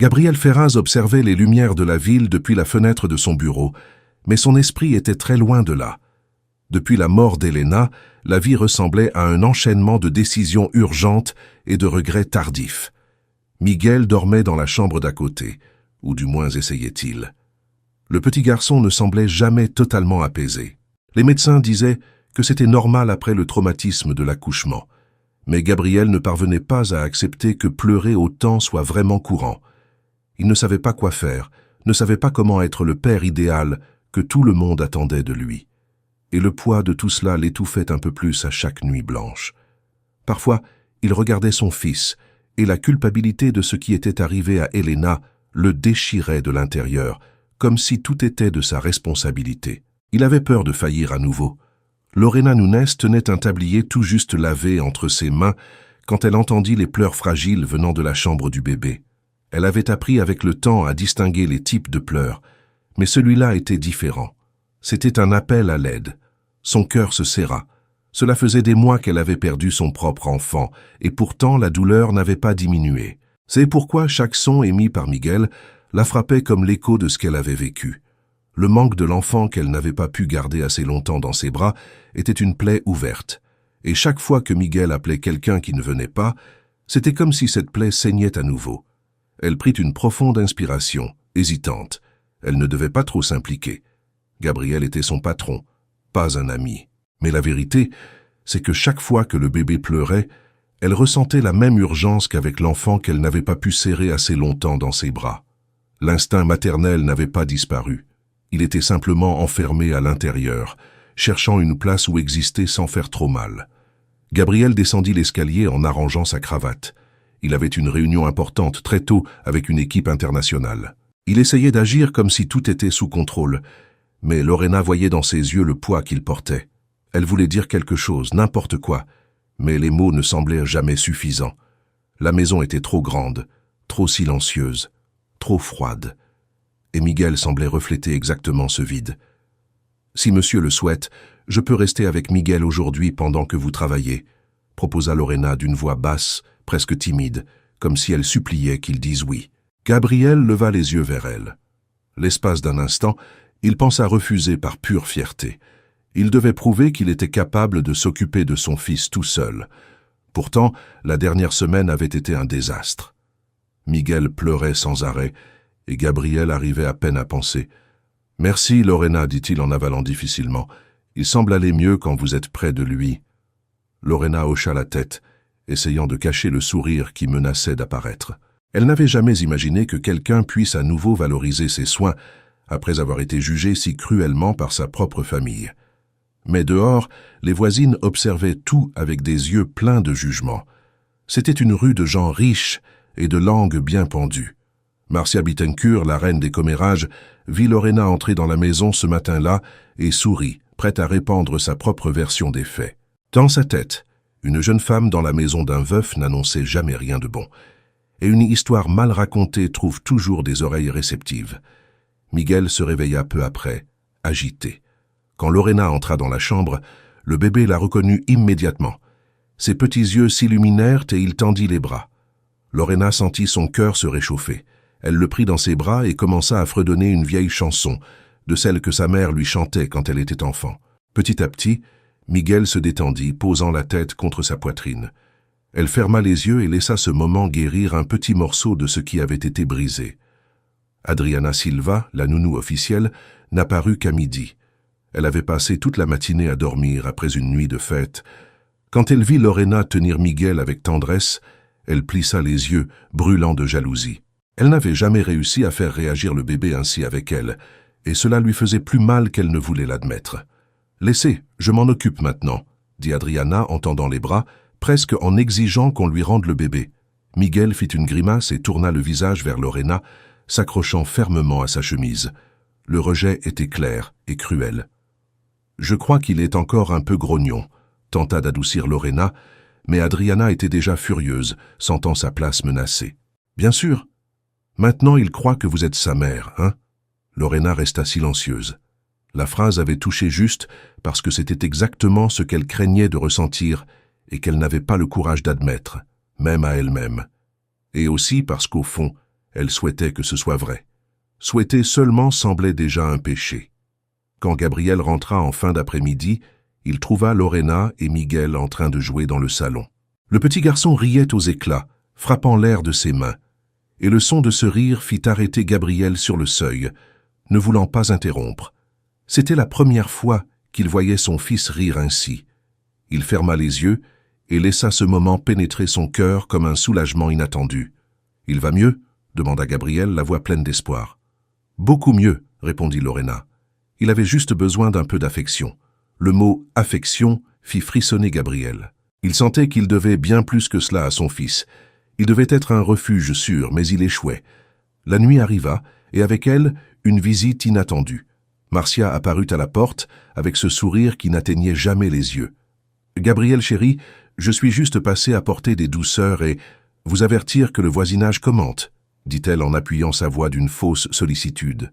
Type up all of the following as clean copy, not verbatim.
Gabriel Ferraz observait les lumières de la ville depuis la fenêtre de son bureau, mais son esprit était très loin de là. Depuis la mort d'Elena, la vie ressemblait à un enchaînement de décisions urgentes et de regrets tardifs. Miguel dormait dans la chambre d'à côté, ou du moins essayait-il. Le petit garçon ne semblait jamais totalement apaisé. Les médecins disaient que c'était normal après le traumatisme de l'accouchement, mais Gabriel ne parvenait pas à accepter que pleurer autant soit vraiment courant. Il ne savait pas quoi faire, ne savait pas comment être le père idéal que tout le monde attendait de lui. Et le poids de tout cela l'étouffait un peu plus à chaque nuit blanche. Parfois, il regardait son fils, et la culpabilité de ce qui était arrivé à Elena le déchirait de l'intérieur, comme si tout était de sa responsabilité. Il avait peur de faillir à nouveau. Lorena Nunes tenait un tablier tout juste lavé entre ses mains quand elle entendit les pleurs fragiles venant de la chambre du bébé. Elle avait appris avec le temps à distinguer les types de pleurs, mais celui-là était différent. C'était un appel à l'aide. Son cœur se serra. Cela faisait des mois qu'elle avait perdu son propre enfant, et pourtant la douleur n'avait pas diminué. C'est pourquoi chaque son émis par Miguel la frappait comme l'écho de ce qu'elle avait vécu. Le manque de l'enfant qu'elle n'avait pas pu garder assez longtemps dans ses bras était une plaie ouverte, et chaque fois que Miguel appelait quelqu'un qui ne venait pas, c'était comme si cette plaie saignait à nouveau. Elle prit une profonde inspiration, hésitante. Elle ne devait pas trop s'impliquer. Gabriel était son patron, pas un ami. Mais la vérité, c'est que chaque fois que le bébé pleurait, elle ressentait la même urgence qu'avec l'enfant qu'elle n'avait pas pu serrer assez longtemps dans ses bras. L'instinct maternel n'avait pas disparu. Il était simplement enfermé à l'intérieur, cherchant une place où exister sans faire trop mal. Gabriel descendit l'escalier en arrangeant sa cravate. Il avait une réunion importante très tôt avec une équipe internationale. Il essayait d'agir comme si tout était sous contrôle, mais Lorena voyait dans ses yeux le poids qu'il portait. Elle voulait dire quelque chose, n'importe quoi, mais les mots ne semblaient jamais suffisants. La maison était trop grande, trop silencieuse, trop froide. Et Miguel semblait refléter exactement ce vide. « Si monsieur le souhaite, je peux rester avec Miguel aujourd'hui pendant que vous travaillez », proposa Lorena d'une voix basse, presque timide, comme si elle suppliait qu'il dise oui. Gabriel leva les yeux vers elle. L'espace d'un instant, il pensa refuser par pure fierté. Il devait prouver qu'il était capable de s'occuper de son fils tout seul. Pourtant, la dernière semaine avait été un désastre. Miguel pleurait sans arrêt, et Gabriel arrivait à peine à penser. « Merci, Lorena, dit-il en avalant difficilement. Il semble aller mieux quand vous êtes près de lui. » Lorena hocha la tête, essayant de cacher le sourire qui menaçait d'apparaître. Elle n'avait jamais imaginé que quelqu'un puisse à nouveau valoriser ses soins après avoir été jugé si cruellement par sa propre famille. Mais dehors, les voisines observaient tout avec des yeux pleins de jugement. C'était une rue de gens riches et de langues bien pendues. Marcia Bittencourt, la reine des commérages, vit Lorena entrer dans la maison ce matin-là et sourit, prête à répandre sa propre version des faits. Dans sa tête, une jeune femme dans la maison d'un veuf n'annonçait jamais rien de bon. Et une histoire mal racontée trouve toujours des oreilles réceptives. Miguel se réveilla peu après, agité. Quand Lorena entra dans la chambre, le bébé la reconnut immédiatement. Ses petits yeux s'illuminèrent et il tendit les bras. Lorena sentit son cœur se réchauffer. Elle le prit dans ses bras et commença à fredonner une vieille chanson, de celle que sa mère lui chantait quand elle était enfant. Petit à petit, Miguel se détendit, posant la tête contre sa poitrine. Elle ferma les yeux et laissa ce moment guérir un petit morceau de ce qui avait été brisé. Adriana Silva, la nounou officielle, n'apparut qu'à midi. Elle avait passé toute la matinée à dormir après une nuit de fête. Quand elle vit Lorena tenir Miguel avec tendresse, elle plissa les yeux, brûlant de jalousie. Elle n'avait jamais réussi à faire réagir le bébé ainsi avec elle, et cela lui faisait plus mal qu'elle ne voulait l'admettre. « Laissez, je m'en occupe maintenant », dit Adriana en tendant les bras, presque en exigeant qu'on lui rende le bébé. Miguel fit une grimace et tourna le visage vers Lorena, s'accrochant fermement à sa chemise. Le rejet était clair et cruel. « Je crois qu'il est encore un peu grognon », tenta d'adoucir Lorena, mais Adriana était déjà furieuse, sentant sa place menacée. « Bien sûr. Maintenant il croit que vous êtes sa mère, hein ?» Lorena resta silencieuse. La phrase avait touché juste parce que c'était exactement ce qu'elle craignait de ressentir et qu'elle n'avait pas le courage d'admettre, même à elle-même. Et aussi parce qu'au fond, Elle souhaitait que ce soit vrai. Souhaiter seulement semblait déjà un péché. Quand Gabriel rentra en fin d'après-midi, il trouva Lorena et Miguel en train de jouer dans le salon. Le petit garçon riait aux éclats, frappant l'air de ses mains, et le son de ce rire fit arrêter Gabriel sur le seuil, ne voulant pas interrompre. C'était la première fois qu'il voyait son fils rire ainsi. Il ferma les yeux et laissa ce moment pénétrer son cœur comme un soulagement inattendu. « Il va mieux ?» demanda Gabriel, la voix pleine d'espoir. « Beaucoup mieux », répondit Lorena. Il avait juste besoin d'un peu d'affection. Le mot « affection » fit frissonner Gabriel. Il sentait qu'il devait bien plus que cela à son fils. Il devait être un refuge sûr, mais il échouait. La nuit arriva, et avec elle, une visite inattendue. Marcia apparut à la porte, avec ce sourire qui n'atteignait jamais les yeux. « Gabriel chéri, je suis juste passée apporter des douceurs et vous avertir que le voisinage commente, » dit-elle en appuyant sa voix d'une fausse sollicitude.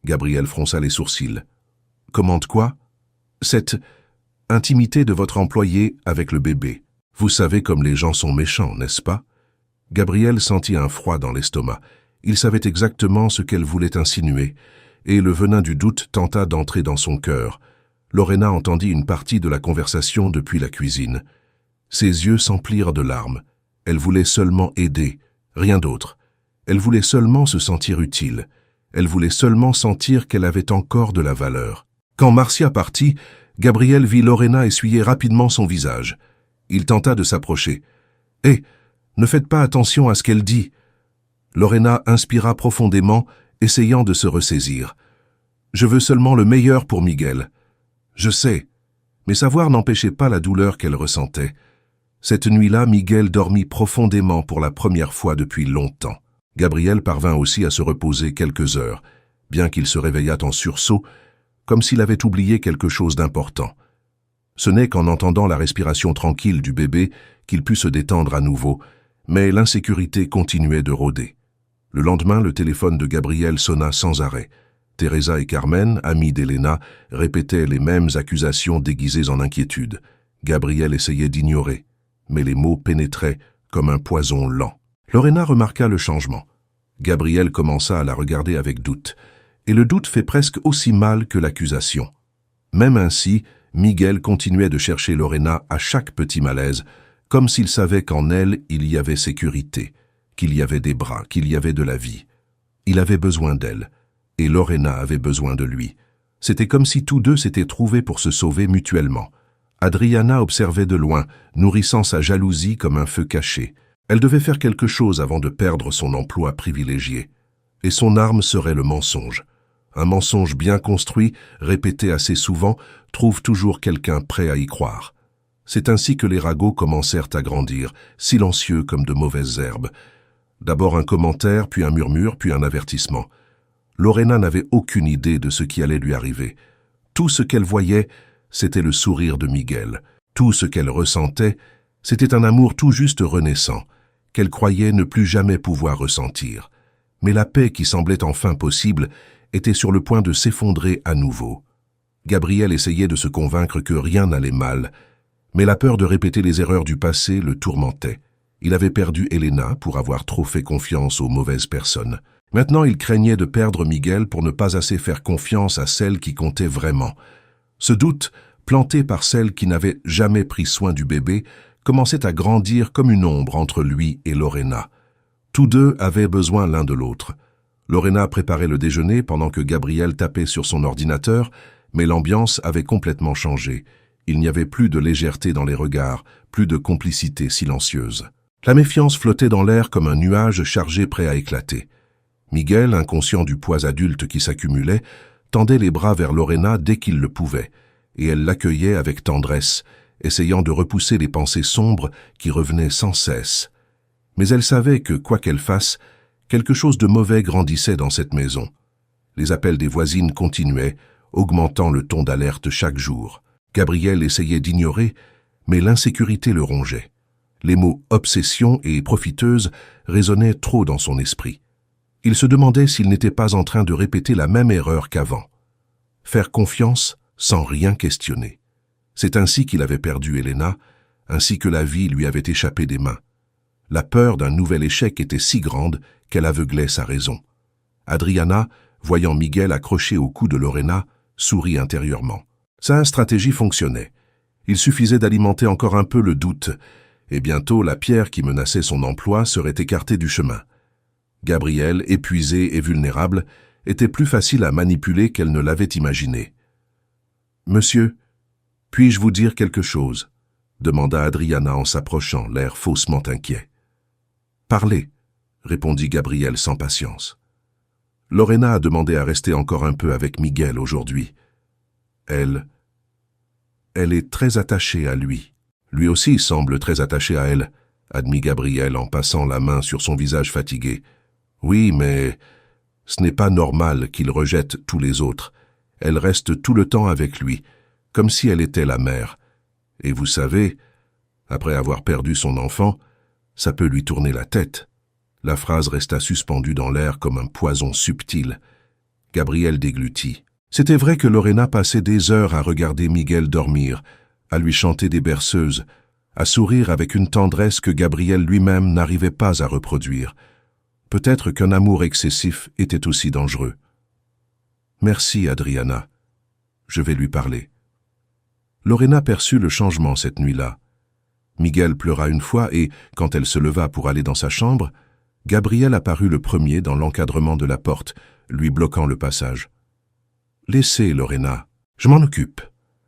Gabriel fronça les sourcils. « Commente quoi ?»« Cette intimité de votre employé avec le bébé. Vous savez comme les gens sont méchants, n'est-ce pas ?» Gabriel sentit un froid dans l'estomac. Il savait exactement ce qu'elle voulait insinuer, et le venin du doute tenta d'entrer dans son cœur. Lorena entendit une partie de la conversation depuis la cuisine. Ses yeux s'emplirent de larmes. Elle voulait seulement aider, rien d'autre. Elle voulait seulement se sentir utile. Elle voulait seulement sentir qu'elle avait encore de la valeur. Quand Marcia partit, Gabriel vit Lorena essuyer rapidement son visage. Il tenta de s'approcher. « Hé, ne faites pas attention à ce qu'elle dit. » Lorena inspira profondément, essayant de se ressaisir. « Je veux seulement le meilleur pour Miguel. » « Je sais. » Mais sa voix n'empêchait pas la douleur qu'elle ressentait. Cette nuit-là, Miguel dormit profondément pour la première fois depuis longtemps. Gabriel parvint aussi à se reposer quelques heures, bien qu'il se réveillât en sursaut, comme s'il avait oublié quelque chose d'important. Ce n'est qu'en entendant la respiration tranquille du bébé qu'il put se détendre à nouveau, mais l'insécurité continuait de rôder. Le lendemain, le téléphone de Gabriel sonna sans arrêt. Teresa et Carmen, amies d'Elena, répétaient les mêmes accusations déguisées en inquiétude. Gabriel essayait d'ignorer, mais les mots pénétraient comme un poison lent. Lorena remarqua le changement. Gabriel commença à la regarder avec doute, et le doute fait presque aussi mal que l'accusation. Même ainsi, Miguel continuait de chercher Lorena à chaque petit malaise, comme s'il savait qu'en elle il y avait sécurité, qu'il y avait des bras, qu'il y avait de la vie. Il avait besoin d'elle. Et Lorena avait besoin de lui. C'était comme si tous deux s'étaient trouvés pour se sauver mutuellement. Adriana observait de loin, nourrissant sa jalousie comme un feu caché. Elle devait faire quelque chose avant de perdre son emploi privilégié. Et son arme serait le mensonge. Un mensonge bien construit, répété assez souvent, trouve toujours quelqu'un prêt à y croire. C'est ainsi que les ragots commencèrent à grandir, silencieux comme de mauvaises herbes. D'abord un commentaire, puis un murmure, puis un avertissement. Lorena n'avait aucune idée de ce qui allait lui arriver. Tout ce qu'elle voyait, c'était le sourire de Miguel. Tout ce qu'elle ressentait, c'était un amour tout juste renaissant, qu'elle croyait ne plus jamais pouvoir ressentir. Mais la paix qui semblait enfin possible était sur le point de s'effondrer à nouveau. Gabriel essayait de se convaincre que rien n'allait mal, mais la peur de répéter les erreurs du passé le tourmentait. Il avait perdu Elena pour avoir trop fait confiance aux mauvaises personnes. Maintenant, il craignait de perdre Miguel pour ne pas assez faire confiance à celle qui comptait vraiment. Ce doute, planté par celle qui n'avait jamais pris soin du bébé, commençait à grandir comme une ombre entre lui et Lorena. Tous deux avaient besoin l'un de l'autre. Lorena préparait le déjeuner pendant que Gabriel tapait sur son ordinateur, mais l'ambiance avait complètement changé. Il n'y avait plus de légèreté dans les regards, plus de complicité silencieuse. La méfiance flottait dans l'air comme un nuage chargé prêt à éclater. Miguel, inconscient du poids adulte qui s'accumulait, tendait les bras vers Lorena dès qu'il le pouvait, et elle l'accueillait avec tendresse, essayant de repousser les pensées sombres qui revenaient sans cesse. Mais elle savait que, quoi qu'elle fasse, quelque chose de mauvais grandissait dans cette maison. Les appels des voisines continuaient, augmentant le ton d'alerte chaque jour. Gabriel essayait d'ignorer, mais l'insécurité le rongeait. Les mots « obsession » et « profiteuse » résonnaient trop dans son esprit. Il se demandait s'il n'était pas en train de répéter la même erreur qu'avant. Faire confiance sans rien questionner. C'est ainsi qu'il avait perdu Elena, ainsi que la vie lui avait échappé des mains. La peur d'un nouvel échec était si grande qu'elle aveuglait sa raison. Adriana, voyant Miguel accroché au cou de Lorena, sourit intérieurement. Sa stratégie fonctionnait. Il suffisait d'alimenter encore un peu le doute, et bientôt la pierre qui menaçait son emploi serait écartée du chemin. Gabrielle, épuisée et vulnérable, était plus facile à manipuler qu'elle ne l'avait imaginé. « Monsieur, puis-je vous dire quelque chose ?» demanda Adriana en s'approchant, l'air faussement inquiet. « Parlez » répondit Gabrielle sans patience. Lorena a demandé à rester encore un peu avec Miguel aujourd'hui. Elle est très attachée à lui. Lui aussi semble très attaché à elle, admit Gabrielle en passant la main sur son visage fatigué. Oui, mais ce n'est pas normal qu'il rejette tous les autres. Elle reste tout le temps avec lui, comme si elle était la mère. Et vous savez, après avoir perdu son enfant, ça peut lui tourner la tête. La phrase resta suspendue dans l'air comme un poison subtil. Gabrielle déglutit. C'était vrai que Lorena passait des heures à regarder Miguel dormir, à lui chanter des berceuses, à sourire avec une tendresse que Gabriel lui-même n'arrivait pas à reproduire. Peut-être qu'un amour excessif était aussi dangereux. « Merci, Adriana. Je vais lui parler. » Lorena perçut le changement cette nuit-là. Miguel pleura une fois et, quand elle se leva pour aller dans sa chambre, Gabriel apparut le premier dans l'encadrement de la porte, lui bloquant le passage. « Laissez, Lorena. Je m'en occupe. »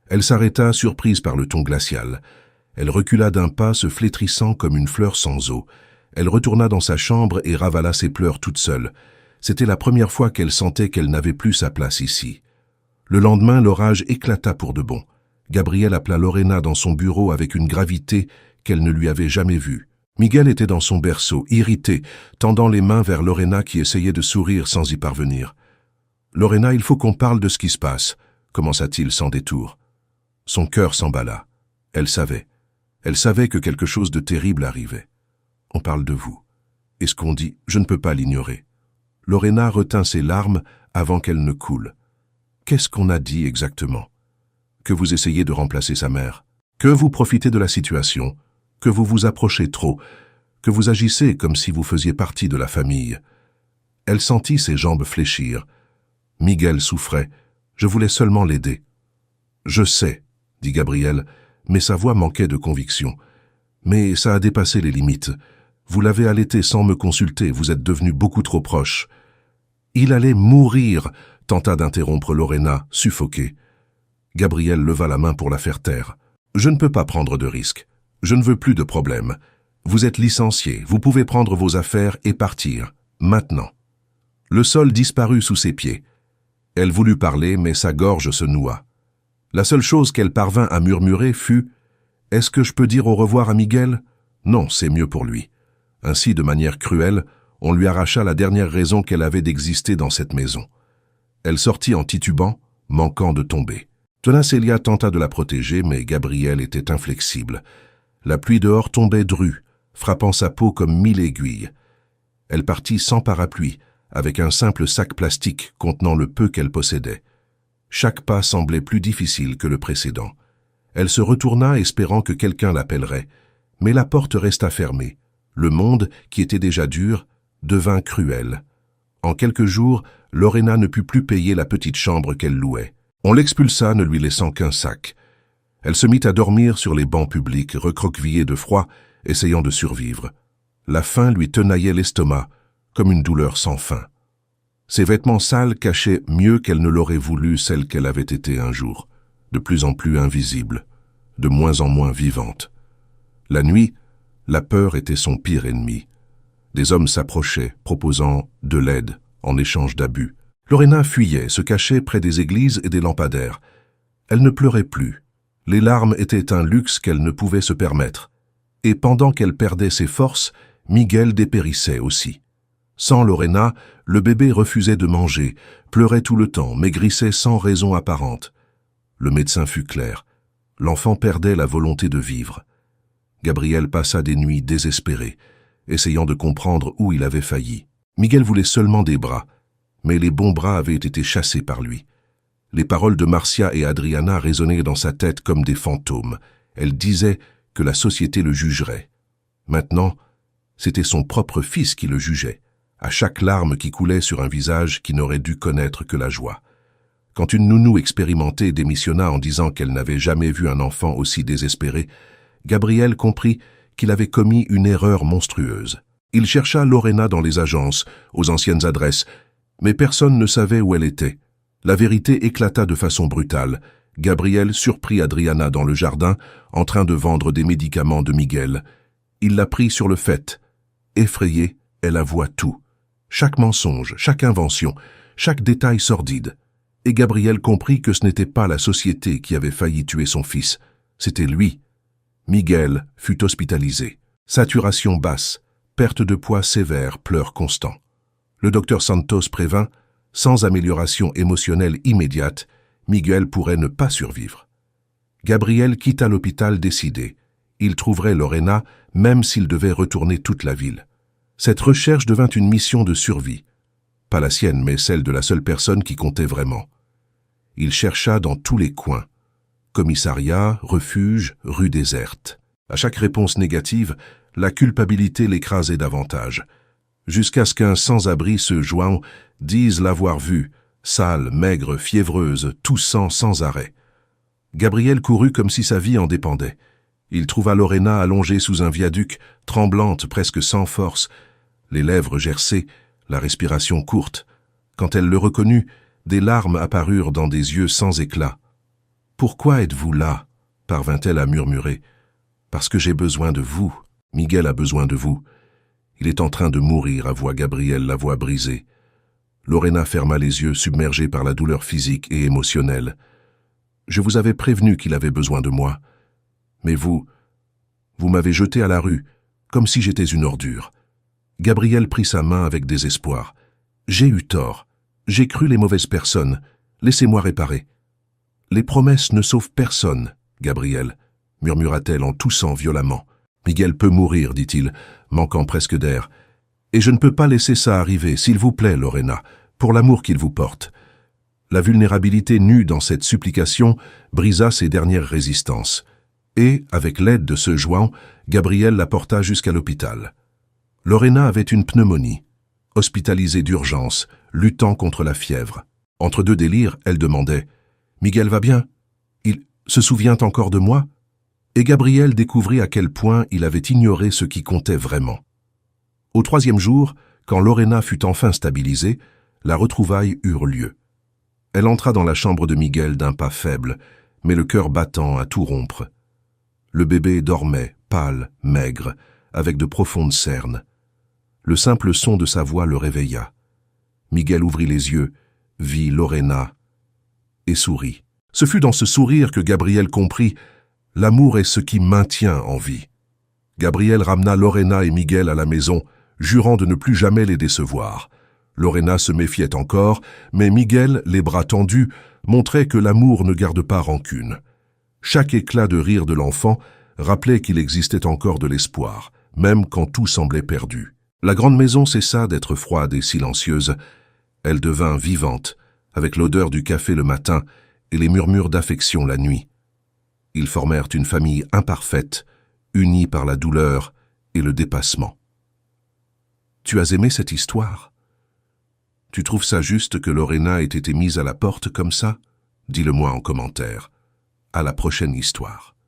Elle s'arrêta, surprise par le ton glacial. Elle recula d'un pas, se flétrissant comme une fleur sans eau. Elle retourna dans sa chambre et ravala ses pleurs toute seule. C'était la première fois qu'elle sentait qu'elle n'avait plus sa place ici. Le lendemain, l'orage éclata pour de bon. Gabriel appela Lorena dans son bureau avec une gravité qu'elle ne lui avait jamais vue. Miguel était dans son berceau, irrité, tendant les mains vers Lorena qui essayait de sourire sans y parvenir. « Lorena, il faut qu'on parle de ce qui se passe », commença-t-il sans détour. Son cœur s'emballa. Elle savait. Elle savait que quelque chose de terrible arrivait. « On parle de vous. Et ce qu'on dit, je ne peux pas l'ignorer. » Lorena retint ses larmes avant qu'elles ne coulent. « Qu'est-ce qu'on a dit exactement ? Que vous essayez de remplacer sa mère, que vous profitez de la situation, que vous vous approchez trop, que vous agissez comme si vous faisiez partie de la famille. » Elle sentit ses jambes fléchir. Miguel souffrait. Je voulais seulement l'aider. « Je sais, » dit Gabriel, mais sa voix manquait de conviction. « Mais ça a dépassé les limites. Vous l'avez allaité sans me consulter, vous êtes devenu beaucoup trop proche. » « Il allait mourir !» tenta d'interrompre Lorena, suffoquée. Gabriel leva la main pour la faire taire. « Je ne peux pas prendre de risques. Je ne veux plus de problèmes. Vous êtes licencié, vous pouvez prendre vos affaires et partir, maintenant. » Le sol disparut sous ses pieds. Elle voulut parler, mais sa gorge se noua. La seule chose qu'elle parvint à murmurer fut « Est-ce que je peux dire au revoir à Miguel ? Non, c'est mieux pour lui. » Ainsi, de manière cruelle, on lui arracha la dernière raison qu'elle avait d'exister dans cette maison. Elle sortit en titubant, manquant de tomber. Tonacélia tenta de la protéger, mais Gabriel était inflexible. La pluie dehors tombait drue, frappant sa peau comme 1000 aiguilles. Elle partit sans parapluie, avec un simple sac plastique contenant le peu qu'elle possédait. Chaque pas semblait plus difficile que le précédent. Elle se retourna espérant que quelqu'un l'appellerait, mais la porte resta fermée. Le monde, qui était déjà dur, devint cruel. En quelques jours, Lorena ne put plus payer la petite chambre qu'elle louait. On l'expulsa, ne lui laissant qu'un sac. Elle se mit à dormir sur les bancs publics, recroquevillée de froid, essayant de survivre. La faim lui tenaillait l'estomac, comme une douleur sans fin. Ses vêtements sales cachaient mieux qu'elle ne l'aurait voulu celle qu'elle avait été un jour, de plus en plus invisible, de moins en moins vivante. La nuit, la peur était son pire ennemi. Des hommes s'approchaient, proposant de l'aide en échange d'abus. Lorena fuyait, se cachait près des églises et des lampadaires. Elle ne pleurait plus. Les larmes étaient un luxe qu'elle ne pouvait se permettre. Et pendant qu'elle perdait ses forces, Miguel dépérissait aussi. Sans Lorena, le bébé refusait de manger, pleurait tout le temps, maigrissait sans raison apparente. Le médecin fut clair. L'enfant perdait la volonté de vivre. Gabriel passa des nuits désespérées, essayant de comprendre où il avait failli. Miguel voulait seulement des bras, mais les bons bras avaient été chassés par lui. Les paroles de Marcia et Adriana résonnaient dans sa tête comme des fantômes. Elle disait que la société le jugerait. Maintenant, C'était son propre fils qui le jugeait, à chaque larme qui coulait sur un visage qui n'aurait dû connaître que la joie. Quand une nounou expérimentée démissionna en disant qu'elle n'avait jamais vu un enfant aussi désespéré, Gabriel comprit qu'il avait commis une erreur monstrueuse. Il chercha Lorena dans les agences, aux anciennes adresses, mais personne ne savait où elle était. La vérité éclata de façon brutale. Gabriel surprit Adriana dans le jardin, en train de vendre des médicaments de Miguel. Il la prit sur le fait. Effrayée, elle avoua tout. Chaque mensonge, chaque invention, chaque détail sordide. Et Gabriel comprit que ce n'était pas la société qui avait failli tuer son fils, c'était lui. Miguel fut hospitalisé. Saturation basse, perte de poids sévère, pleurs constants. Le docteur Santos prévint, sans amélioration émotionnelle immédiate, Miguel pourrait ne pas survivre. Gabriel quitta l'hôpital décidé. Il trouverait Lorena, même s'il devait retourner toute la ville. Cette recherche devint une mission de survie. Pas la sienne, mais celle de la seule personne qui comptait vraiment. Il chercha dans tous les coins. Commissariat, refuge, rue déserte. À chaque réponse négative, la culpabilité l'écrasait davantage. Jusqu'à ce qu'un sans-abri se joigne, dise l'avoir vue, sale, maigre, fiévreuse, toussant sans arrêt. Gabriel courut comme si sa vie en dépendait. Il trouva Lorena allongée sous un viaduc, tremblante, presque sans force, les lèvres gercées, la respiration courte. Quand elle le reconnut, des larmes apparurent dans des yeux sans éclat. « Pourquoi êtes-vous là ?» parvint-elle à murmurer. « Parce que j'ai besoin de vous. Miguel a besoin de vous. Il est en train de mourir, » avoua Gabriel, la voix brisée. Lorena ferma les yeux, submergée par la douleur physique et émotionnelle. « Je vous avais prévenu qu'il avait besoin de moi. Mais vous m'avez jeté à la rue, comme si j'étais une ordure. » Gabriel prit sa main avec désespoir. « J'ai eu tort. J'ai cru les mauvaises personnes. Laissez-moi réparer. »« Les promesses ne sauvent personne, Gabriel, » murmura-t-elle en toussant violemment. « Miguel peut mourir, dit-il, manquant presque d'air. Et je ne peux pas laisser ça arriver, s'il vous plaît, Lorena, pour l'amour qu'il vous porte. » La vulnérabilité nue dans cette supplication brisa ses dernières résistances. Et, avec l'aide de ce jouant, Gabriel la porta jusqu'à l'hôpital. Lorena avait une pneumonie, hospitalisée d'urgence, luttant contre la fièvre. Entre deux délires, elle demandait « Miguel va bien? Il se souvient encore de moi ?» Et Gabriel découvrit à quel point il avait ignoré ce qui comptait vraiment. Au 3e jour, quand Lorena fut enfin stabilisée, la retrouvaille eut lieu. Elle entra dans la chambre de Miguel d'un pas faible, mais le cœur battant à tout rompre. Le bébé dormait, pâle, maigre, avec de profondes cernes. Le simple son de sa voix le réveilla. Miguel ouvrit les yeux, vit Lorena et sourit. Ce fut dans ce sourire que Gabriel comprit « L'amour est ce qui maintient en vie ». Gabriel ramena Lorena et Miguel à la maison, jurant de ne plus jamais les décevoir. Lorena se méfiait encore, mais Miguel, les bras tendus, montrait que l'amour ne garde pas rancune. Chaque éclat de rire de l'enfant rappelait qu'il existait encore de l'espoir, même quand tout semblait perdu. La grande maison cessa d'être froide et silencieuse. Elle devint vivante, avec l'odeur du café le matin et les murmures d'affection la nuit. Ils formèrent une famille imparfaite, unie par la douleur et le dépassement. Tu as aimé cette histoire? Tu trouves ça juste que Lorena ait été mise à la porte comme ça? Dis-le-moi en commentaire. À la prochaine histoire.